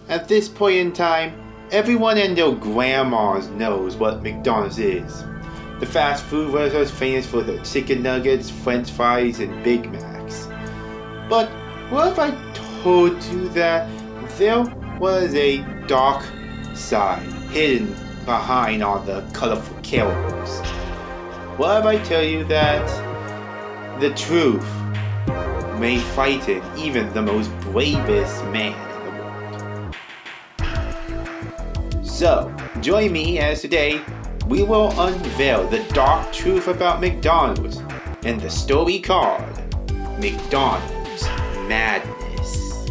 At this point in time, everyone and their grandmas knows what McDonald's is. The fast food restaurant is famous for their chicken nuggets, french fries, and Big Macs. But what if I told you that there was a dark side hidden behind all the colorful characters? What if I tell you that the truth may frighten even the most bravest man in the world? So, join me as today we will unveil the dark truth about McDonald's and the story called McDonald's Madness.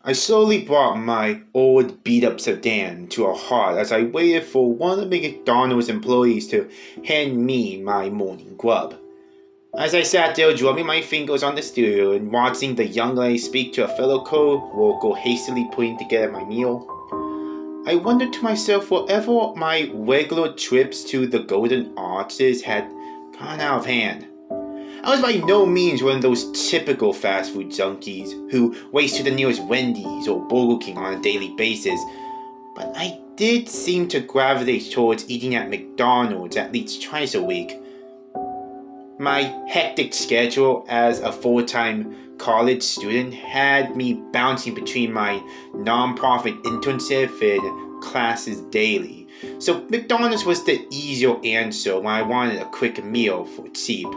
I slowly brought my old beat-up sedan to a halt as I waited for one of the McDonald's employees to hand me my morning grub. As I sat there drumming my fingers on the steering and watching the young lady speak to a fellow co-worker hastily putting together my meal, I wondered to myself whatever my regular trips to the Golden Arches had gone out of hand. I was by no means one of those typical fast food junkies who race to the nearest Wendy's or Burger King on a daily basis, but I did seem to gravitate towards eating at McDonald's at least twice a week. My hectic schedule as a full-time college student had me bouncing between my non-profit internship and classes daily, so McDonald's was the easier answer when I wanted a quick meal for cheap.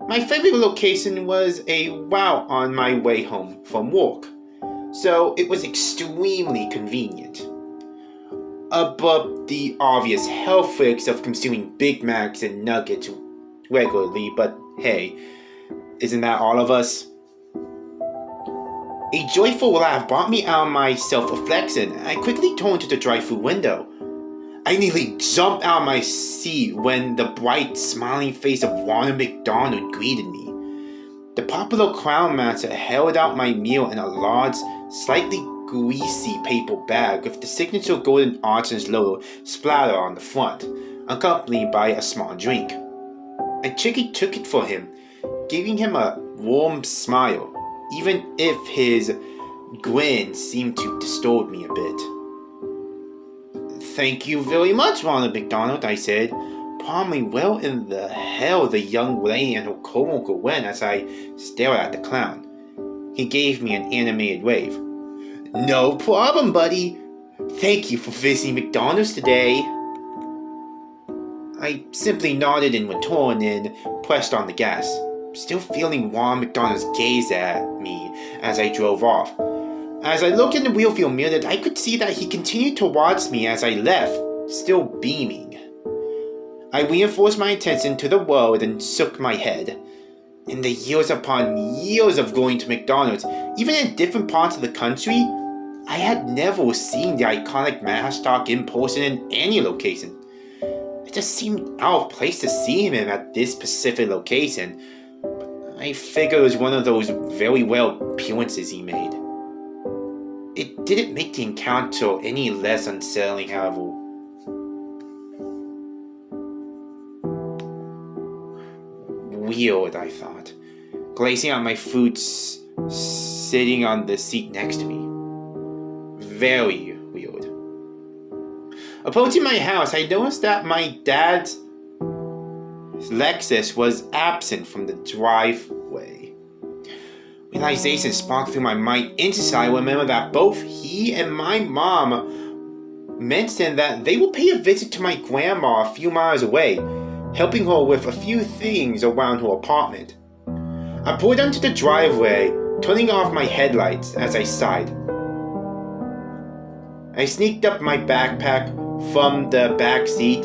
My favorite location was a route on my way home from work, so it was extremely convenient. Above the obvious health risks of consuming Big Macs and nuggets regularly, but hey, isn't that all of us? A joyful laugh brought me out of my self-reflection. I quickly turned to the drive-thru window. I nearly jumped out of my seat when the bright, smiling face of Ronald McDonald greeted me. The popular Crown Master held out my meal in a large, slightly greasy paper bag with the signature Golden Arches logo splattered on the front, accompanied by a small drink. I quickly took it for him, giving him a warm smile, even if his grin seemed to disturb me a bit. "Thank you very much, Ronald McDonald," I said, pondering where in the hell the young lady and her coworker went as I stared at the clown. He gave me an animated wave. "No problem, buddy. Thank you for visiting McDonald's today." I simply nodded in return and pressed on the gas, still feeling Ronald McDonald's gaze at me as I drove off. As I looked in the rearview mirror, I could see that he continued to watch me as I left, still beaming. I reinforced my attention to the world and shook my head. In the years upon years of going to McDonald's, even in different parts of the country, I had never seen the iconic mascot in person in any location. It just seemed out of place to see him at this specific location, but I figured it was one of those very rare appearances he made. It didn't make the encounter any less unsettling, however. Weird, I thought, glazing at my food sitting on the seat next to me. Very weird. Approaching my house, I noticed that my dad's Lexus was absent from the driveway. Realization sparked through my mind. Instantly, I remember that both he and my mom mentioned that they would pay a visit to my grandma a few miles away, helping her with a few things around her apartment. I pulled onto the driveway, turning off my headlights as I sighed. I sneaked up my backpack from the back seat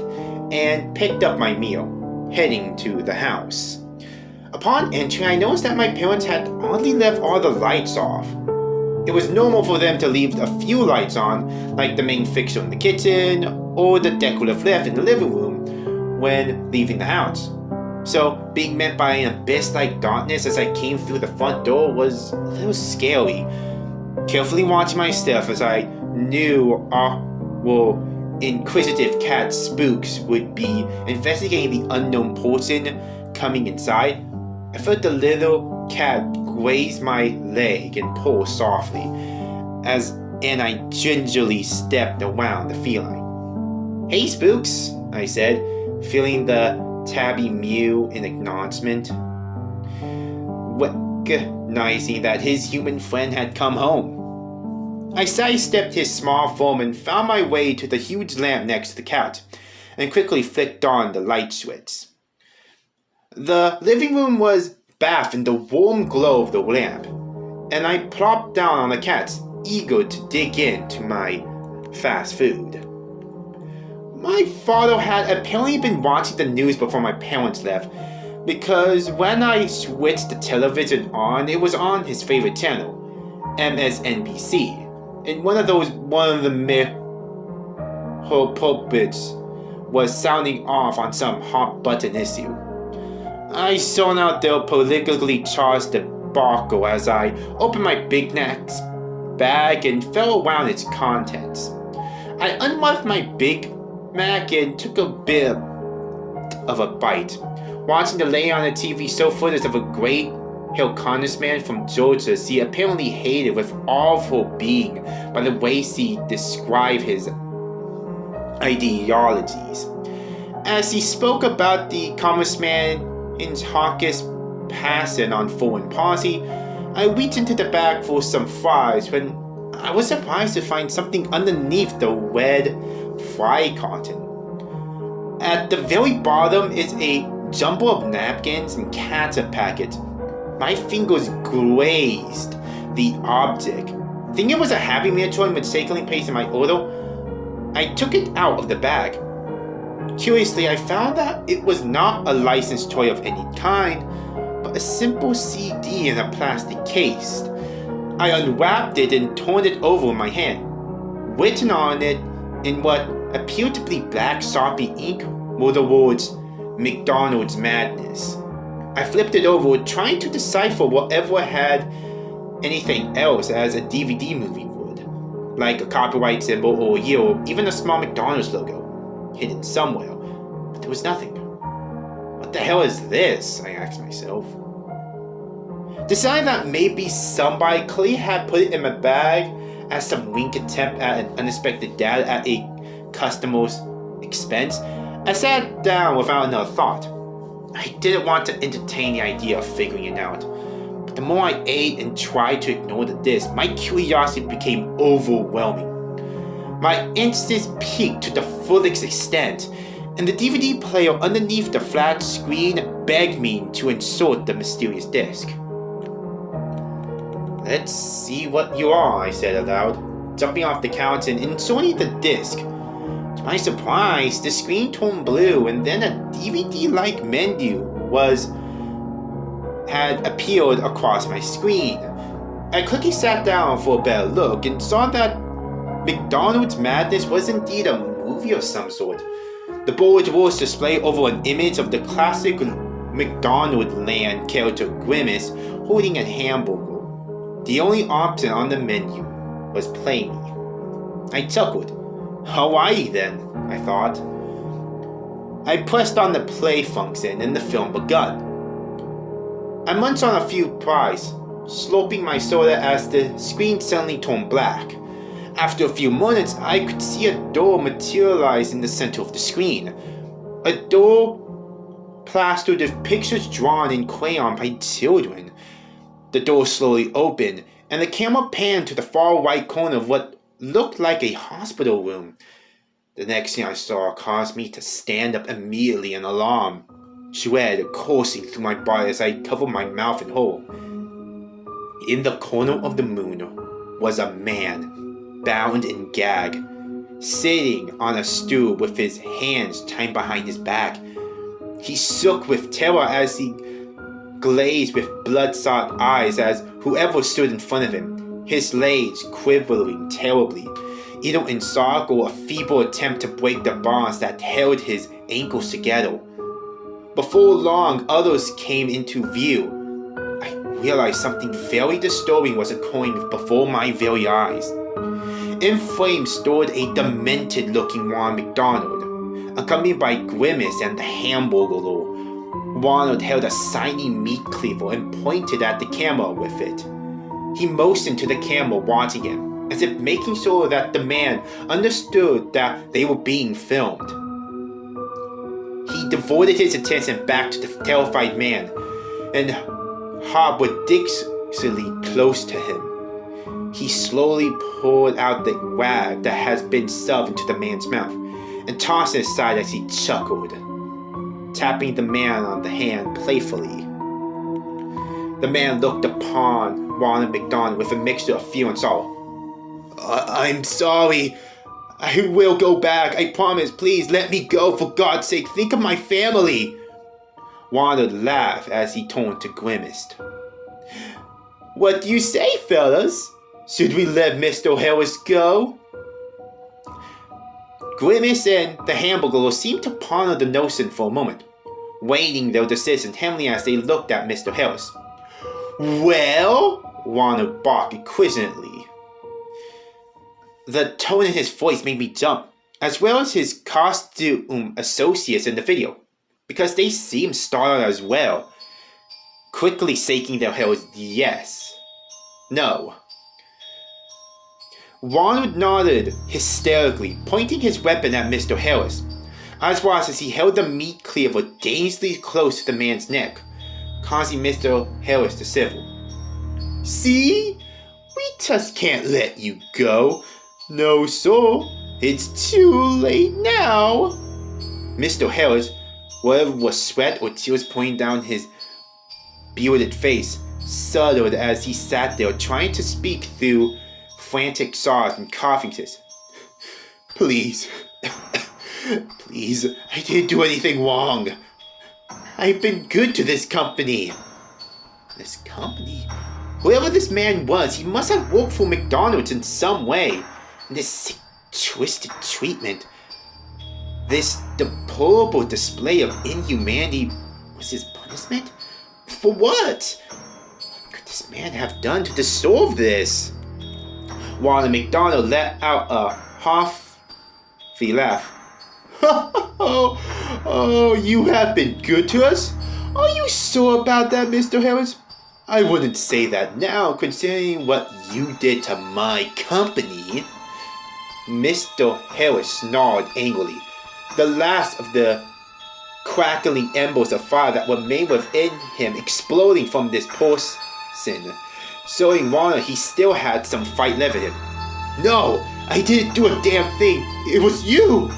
and picked up my meal, heading to the house. Upon entering, I noticed that my parents had oddly left all the lights off. It was normal for them to leave a few lights on, like the main fixture in the kitchen or the decorative lamp in the living room, when leaving the house. So, being met by an abyss-like darkness as I came through the front door was a little scary. Carefully watching my steps as I knew our inquisitive cat spooks would be investigating the unknown person coming inside, I felt the little cat grazed my leg and pulled softly, and I gingerly stepped around the feline. "Hey, Spooks," I said, feeling the tabby Myuu in acknowledgement, recognizing that his human friend had come home. I sidestepped his small form and found my way to the huge lamp next to the couch, and quickly flicked on the light switch. The living room was bathed in the warm glow of the lamp, and I plopped down on the couch, eager to dig into my fast food. My father had apparently been watching the news before my parents left, because when I switched the television on, it was on his favorite channel, MSNBC, and one of the pulpits was sounding off on some hot button issue. I saw out the politically charged debacle as I opened my Big Mac's bag and fell around its contents. I unwrapped my Big Mac and took a bit of a bite, watching the lady on the TV show footage of a great hill congressman from Georgia she apparently hated with all of her being by the way she described his ideologies. As he spoke about the congressman in hawkish passing on foreign policy, I reached into the bag for some fries when I was surprised to find something underneath the red fry carton. At the very bottom is a jumble of napkins and ketchup packets. My fingers grazed the object. Thinking it was a Happy Meal toy mistakenly placed in my order, I took it out of the bag. Curiously, I found that it was not a licensed toy of any kind, but a simple CD in a plastic case. I unwrapped it and turned it over in my hand. Written on it in what appeared to be black Sharpie ink were the words, "McDonald's Madness." I flipped it over, trying to decipher whatever had anything else as a DVD movie would, like a copyright symbol or a year or even a small McDonald's logo, hidden somewhere, but there was nothing. What the hell is this? I asked myself. Deciding that maybe somebody clearly had put it in my bag as some wink attempt at an unexpected dad at a customer's expense, I sat down without another thought. I didn't want to entertain the idea of figuring it out, but the more I ate and tried to ignore the disc, my curiosity became overwhelming. My instincts peaked to the fullest extent, and the DVD player underneath the flat screen begged me to insert the mysterious disc. "Let's see what you are," I said aloud, jumping off the couch and inserting the disc. To my surprise, the screen turned blue, and then a DVD-like menu had appeared across my screen. I quickly sat down for a better look and saw that McDonald's Madness was indeed a movie of some sort. The board was displayed over an image of the classic McDonald Land character Grimace holding a hamburger. The only option on the menu was Play Me. I chuckled. Hawaii then, I thought. I pressed on the play function and the film begun. I munched on a few fries, slurping my soda as the screen suddenly turned black. After a few minutes, I could see a door materialize in the center of the screen. A door plastered with pictures drawn in crayon by children. The door slowly opened, and the camera panned to the far right corner of what looked like a hospital room. The next thing I saw caused me to stand up immediately in alarm, sweat coursing through my body as I covered my mouth and hole. In the corner of the moon was a man, bound and gagged, sitting on a stool with his hands tied behind his back. He shook with terror as he glazed with bloodshot eyes as whoever stood in front of him, his legs quivering terribly, either in shock or a feeble attempt to break the bonds that held his ankles together. Before long, others came into view. I realized something very disturbing was occurring before my very eyes. In frame stood a demented-looking Ron McDonald, accompanied by Grimace and the Hamburger Lord. Ronald held a shiny meat cleaver and pointed at the camera with it. He motioned to the camera watching him, as if making sure that the man understood that they were being filmed. He devoted his attention back to the terrified man and hovered ridiculously close to him. He slowly pulled out the rag that has been shoved into the man's mouth and tossed it aside as he chuckled, tapping the man on the hand playfully. The man looked upon Ronald McDonald with a mixture of fear and sorrow. I'm sorry. I will go back. I promise. Please let me go. For God's sake, think of my family. Ronald laughed as he turned to Grimace. What do you say, fellas? Should we let Mr. Harris go? Grimace and the hamburger seemed to ponder the notion for a moment, weighing their decision heavily as they looked at Mr. Harris. Well? Ronald barked inquisitively. The tone in his voice made me jump, as well as his costume associates in the video, because they seemed startled as well, quickly shaking their heads yes. No. Ronald nodded hysterically, pointing his weapon at Mr. Harris, as well as he held the meat cleaver dangerously close to the man's neck, causing Mr. Harris to shiver. See? We just can't let you go. No, sir. It's too late now. Mr. Harris, whether it was sweat or tears pouring down his bearded face, shuddered as he sat there trying to speak through frantic sobs and coughing fits. Please. Please, I didn't do anything wrong. I've been good to this company. This company? Whoever this man was, he must have worked for McDonald's in some way. And this sick, twisted treatment, this deplorable display of inhumanity was his punishment? For what? What could this man have done to deserve this? Ronald McDonald let out a half-free laugh. Oh, you have been good to us? Are you sure about that, Mr. Harris? I wouldn't say that now, considering what you did to my company. Mr. Harris snarled angrily, the last of the crackling embers of fire that remained within him exploding from this person, showing Ronald he still had some fight left in him. No, I didn't do a damn thing. It was you.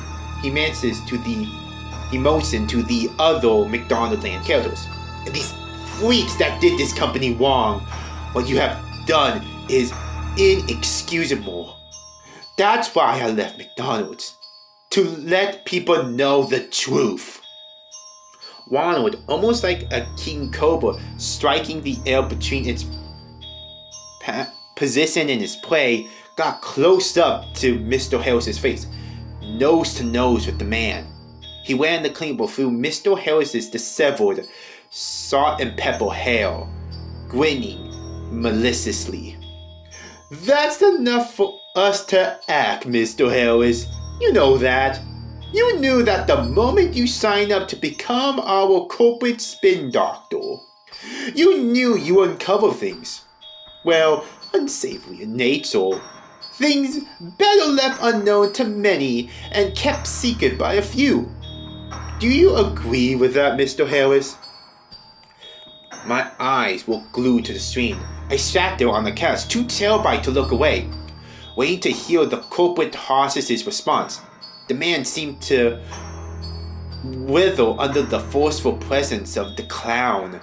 He motioned to the other McDonald Land characters. And these freaks that did this company wrong. What you have done is inexcusable. That's why I left McDonald's. To let people know the truth. Ronald, almost like a king cobra striking the air between its position and its prey, got close up to Mr. Harris's face, nose to nose with the man. He ran the cleaver through Mr. Harris's disheveled, salt and pepper hair, grinning maliciously. That's enough for us to act, Mr. Harris. You know that. You knew that the moment you signed up to become our corporate spin doctor. You knew you uncover things. Well, unsavory in nature. Things better left unknown to many and kept secret by a few. Do you agree with that, Mr. Harris? My eyes were glued to the screen. I sat there on the couch, too terrified to look away, waiting to hear the corporate hoss's response. The man seemed to wither under the forceful presence of the clown,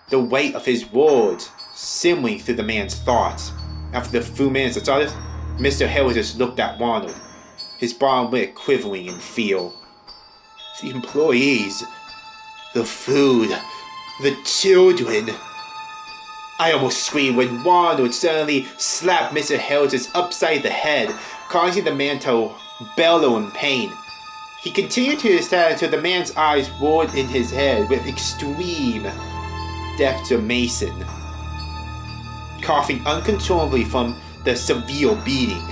the weight of his words simmering through the man's thoughts. After the few minutes of silence, Mr. Harris just looked at Ronald, his bottom lip quivering in fear. The employees, the food, the children. I almost screamed when Ronald suddenly slapped Mr. Harris upside the head, causing the man to bellow in pain. He continued to stand until the man's eyes roared in his head with extreme deformation, coughing uncontrollably from the severe beating.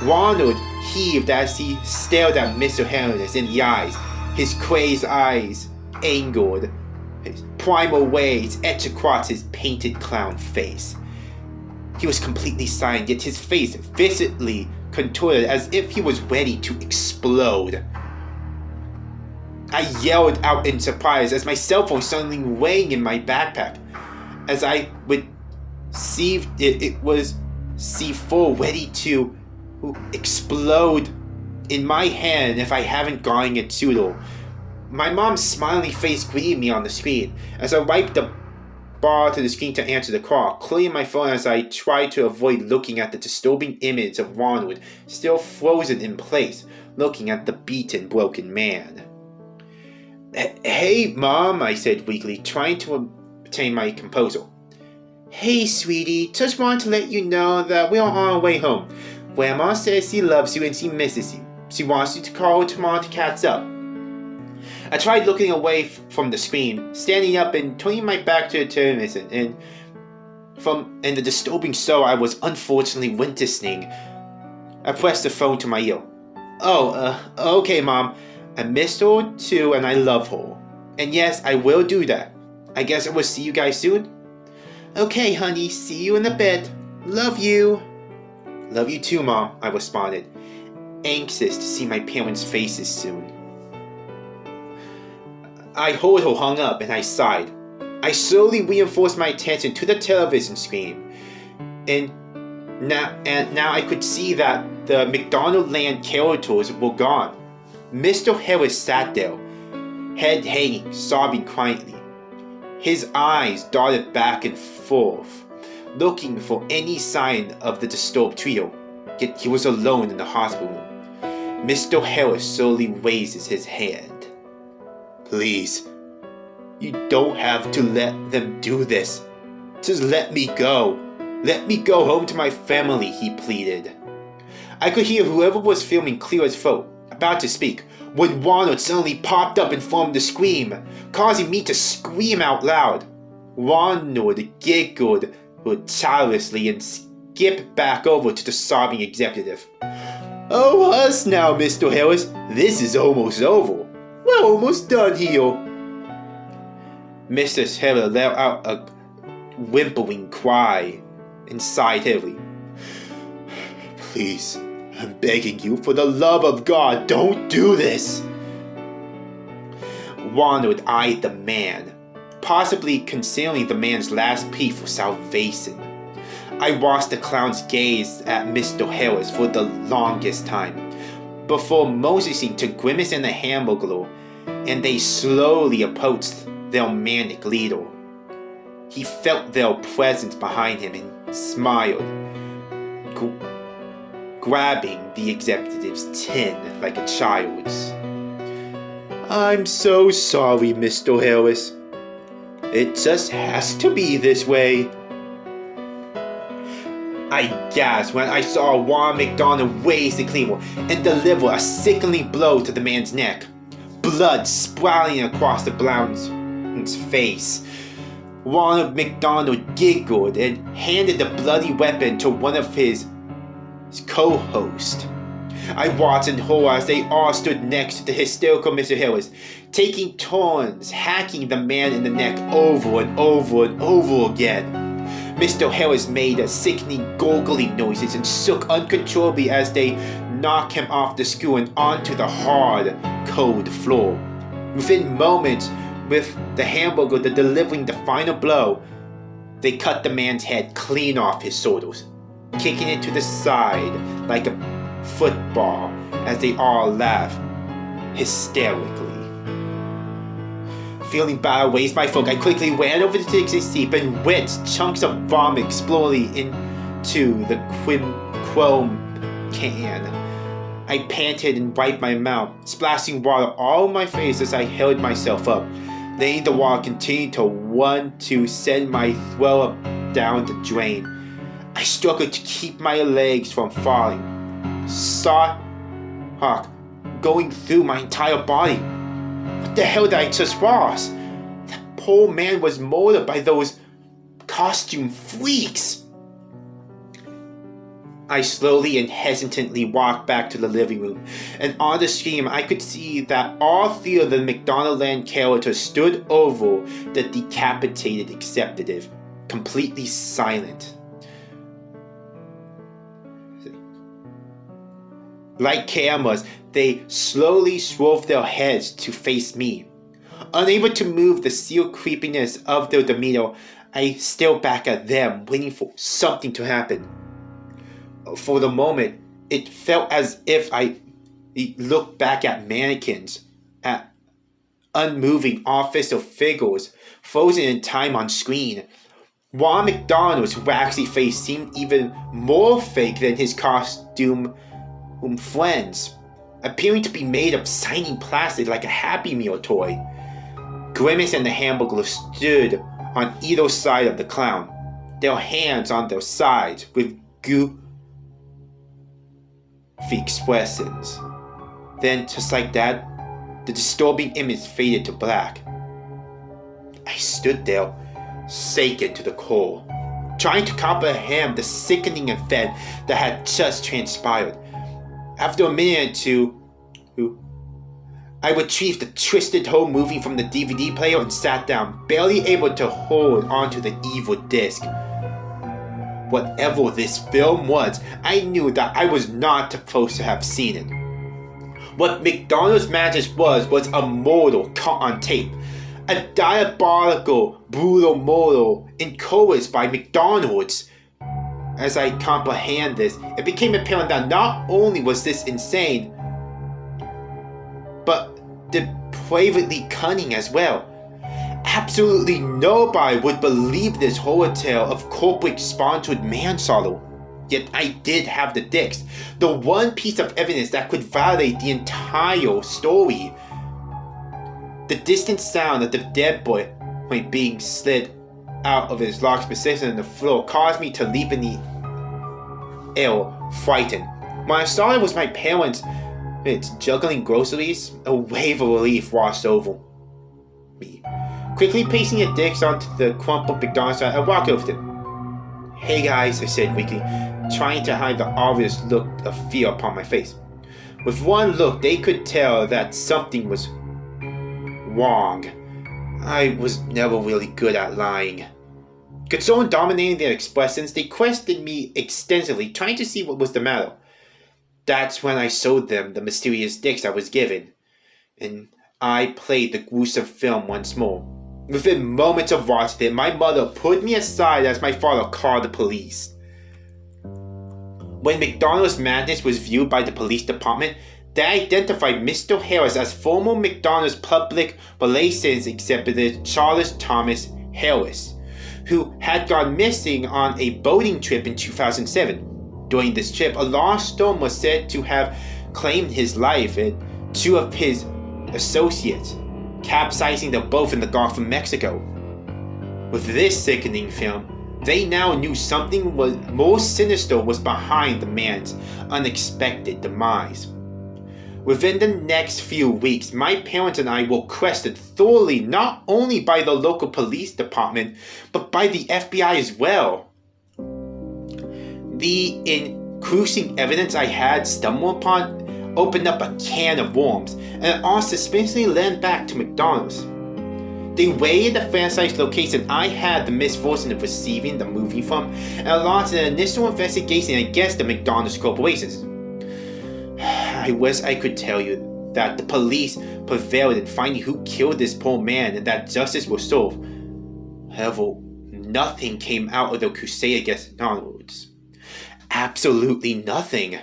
Ronald heaved as he stared at Mr. Harris in the eyes, his crazed eyes angered, his primal ways etched across his painted clown face. He was completely silent, yet his face visibly contorted as if he was ready to explode. I yelled out in surprise as my cell phone suddenly rang in my backpack. As I would see it was C4 ready to explode in my hand if I haven't gotten it suitable. My mom's smiling face greeted me on the screen as I wiped the bar to the screen to answer the call, clearing my phone as I tried to avoid looking at the disturbing image of Ronald still frozen in place, looking at the beaten, broken man. "Hey, Mom," I said weakly, trying to obtain my composure. "Hey, sweetie, just wanted to let you know that we are on our way home. Grandma says she loves you and she misses you. She wants you to call her tomorrow to catch up." I tried looking away from the screen, standing up and turning my back to the television, and the disturbing show I was unfortunately witnessing. I pressed the phone to my ear. Okay, Mom. I missed her too, and I love her. And yes, I will do that. I guess I will see you guys soon. Okay, honey, see you in a bit. Love you. Love you too, Mom, I responded, anxious to see my parents' faces soon. I heard her hung up and I sighed. I slowly reinforced my attention to the television screen. And now I could see that the McDonald's land characters were gone. Mr. Harris sat there, head hanging, sobbing quietly. His eyes darted back and forth, looking for any sign of the disturbed trio, yet he was alone in the hospital room. Mr. Harris slowly raises his hand. "Please, you don't have to let them do this. Just let me go. Let me go home to my family," he pleaded. I could hear whoever was filming clear his throat, about to speak, when Ronald suddenly popped up and formed a scream, causing me to scream out loud. Ronald giggled childishly and skipped back over to the sobbing executive. "Oh, hush now, Mr. Harris. This is almost over. We're almost done here." Mrs. Harris let out a whimpering cry and sighed heavily. "Please, I'm begging you, for the love of God, don't do this." Ronald eyed the man, possibly concealing the man's last plea for salvation. I watched the clown's gaze at Mr. Harris for the longest time, before motioning to Grimace and the Hamburger, and they slowly approached their manic leader. He felt their presence behind him and smiled, grabbing the executive's chin like a child's. "I'm so sorry, Mr. Harris. It just has to be this way." I gasped when I saw Ron McDonald raise the cleaver and deliver a sickening blow to the man's neck, blood sprouting across the clown's face. Ronald McDonald giggled and handed the bloody weapon to one of his co-hosts. I watched in horror as they all stood next to the hysterical Mr. Harris, taking turns hacking the man in the neck over and over and over again. Mr. Harris made a sickening gurgling noises and shook uncontrollably as they knocked him off the stool and onto the hard, cold floor. Within moments, with the Hamburger delivering the final blow, they cut the man's head clean off his shoulders, kicking it to the side like a football as they all laughed hysterically. Feeling bad, raised my foot, I quickly ran over to the exit seat and wedged chunks of vomit exploding into the chrome can. I panted and wiped my mouth, splashing water all over my face as I held myself up, letting the water continue to run to send my throat down the drain. I struggled to keep my legs from falling. Saw Hawk going through my entire body. What the hell did I just watch? That poor man was murdered by those costume freaks. I slowly and hesitantly walked back to the living room, and on the screen I could see that all 3 of the McDonald's Land characters stood over the decapitated executive, completely silent. Like cameras, they slowly swerved their heads to face me. Unable to move the sealed creepiness of their demeanor, I stared back at them, waiting for something to happen. For the moment, it felt as if I looked back at mannequins, at unmoving artificial figures frozen in time on screen. Ron McDonald's waxy face seemed even more fake than his costume friends, appearing to be made of shiny plastic like a Happy Meal toy. Grimace and the Hamburger stood on either side of the clown, their hands on their sides with goofy expressions. Then, just like that, the disturbing image faded to black. I stood there, shaken to the core, trying to comprehend the sickening event that had just transpired. After a minute or two, I retrieved the twisted home movie from the DVD player and sat down, barely able to hold onto the evil disc. Whatever this film was, I knew that I was not supposed to have seen it. What McDonald's Madness was a murder caught on tape. A diabolical, brutal murder encouraged by McDonald's. As I comprehend this, it became apparent that not only was this insane, but depravedly cunning as well. Absolutely nobody would believe this horror tale of corporate-sponsored manslaughter. Yet I did have the disc, the one piece of evidence that could validate the entire story. The distant sound of the dead boy being slid out of his locked position on the floor caused me to leap in the air, frightened. When I saw it was my parents juggling groceries, a wave of relief washed over me. Quickly placing a disc onto the crumpled McDonald's, I walked over to them. "Hey guys," I said weakly, trying to hide the obvious look of fear upon my face. With one look, they could tell that something was wrong. I was never really good at lying. Concern dominating their expressions, they questioned me extensively, trying to see what was the matter. That's when I showed them the mysterious disc I was given, and I played the gruesome film once more. Within moments of watching it, my mother put me aside as my father called the police. When McDonald's Madness was viewed by the police department, they identified Mr. Harris as former McDonald's public relations executive Charles Thomas Harris, who had gone missing on a boating trip in 2007. During this trip, a lost storm was said to have claimed his life and 2 of his associates, capsizing the boat in the Gulf of Mexico. With this sickening film, they now knew something more sinister was behind the man's unexpected demise. Within the next few weeks, my parents and I were questioned thoroughly not only by the local police department, but by the FBI as well. The increasing evidence I had stumbled upon opened up a can of worms, and it all suspiciously led back to McDonald's. They raided the franchise location I had the misfortune of receiving the movie from, and launched an initial investigation against the McDonald's corporations. I wish I could tell you that the police prevailed in finding who killed this poor man and that justice was served. However, nothing came out of the crusade against McDonald's. Absolutely nothing.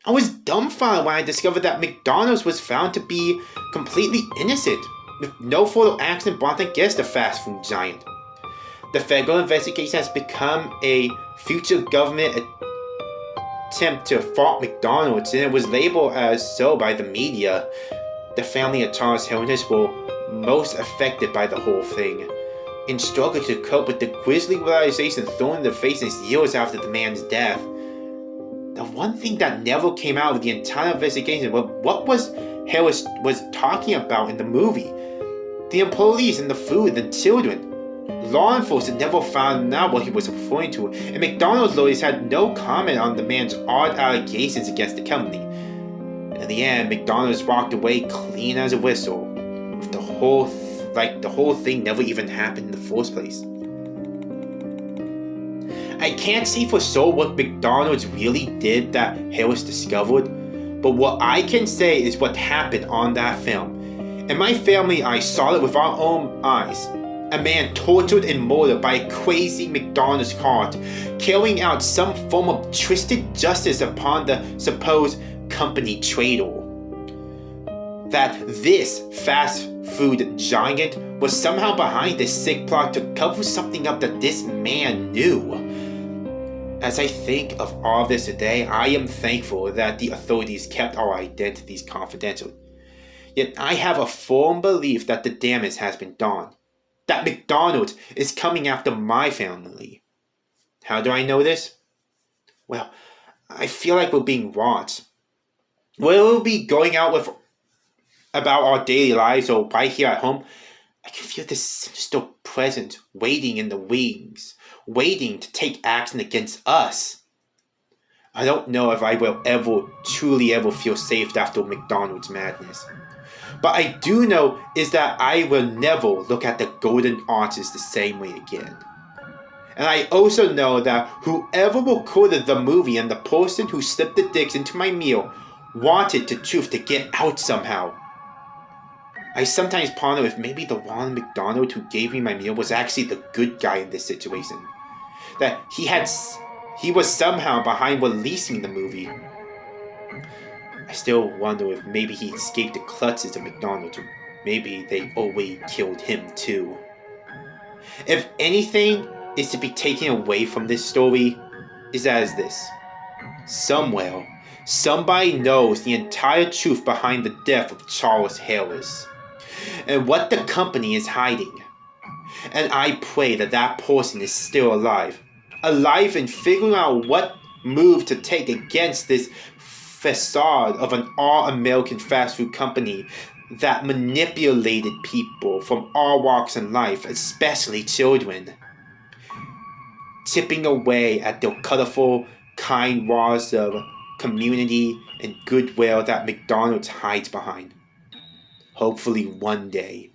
I was dumbfounded when I discovered that McDonald's was found to be completely innocent, with no further action brought against the fast food giant. The federal investigation has become a future government attempt to fault McDonald's, and it was labeled as so by the media. The family of Charles Harris were most affected by the whole thing, and struggled to cope with the grisly realization thrown in their faces years after the man's death. The one thing that never came out of the entire investigation was what Harris was talking about in the movie. The employees and the food and children. law enforcement never found out what he was referring to, and McDonald's lawyers had no comment on the man's odd allegations against the company. In the end, McDonald's walked away clean as a whistle, with the whole thing never even happened in the first place. I can't say for sure what McDonald's really did that Harris discovered, but what I can say is what happened on that film. In my family, I saw it with our own eyes. A man tortured and murdered by a crazy McDonald's cart, carrying out some form of twisted justice upon the supposed company traitor. That this fast food giant was somehow behind this sick plot to cover something up that this man knew. As I think of all this today, I am thankful that the authorities kept our identities confidential. Yet I have a firm belief that the damage has been done. That McDonald's is coming after my family. How do I know this? Well, I feel like we're being watched. We'll be going out with about our daily lives or right here at home. I can feel this sinister presence waiting in the wings, waiting to take action against us. I don't know if I will truly ever feel safe after McDonald's madness. But I do know is that I will never look at the golden arches the same way again. And I also know that whoever recorded the movie and the person who slipped the dicks into my meal wanted the truth to get out somehow. I sometimes ponder if maybe the Ronald McDonald who gave me my meal was actually the good guy in this situation. That he was somehow behind releasing the movie. I still wonder if maybe he escaped the clutches of McDonald's, or maybe they already killed him too. If anything is to be taken away from this story, is as this. Somewhere, somebody knows the entire truth behind the death of Charles Harris, and what the company is hiding. And I pray that that person is still alive and figuring out what move to take against this facade of an all-American fast food company that manipulated people from all walks in life, especially children, chipping away at the colorful, kind walls of community and goodwill that McDonald's hides behind. Hopefully one day,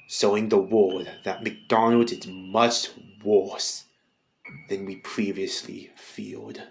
showing the world that McDonald's is much worse than we previously feared.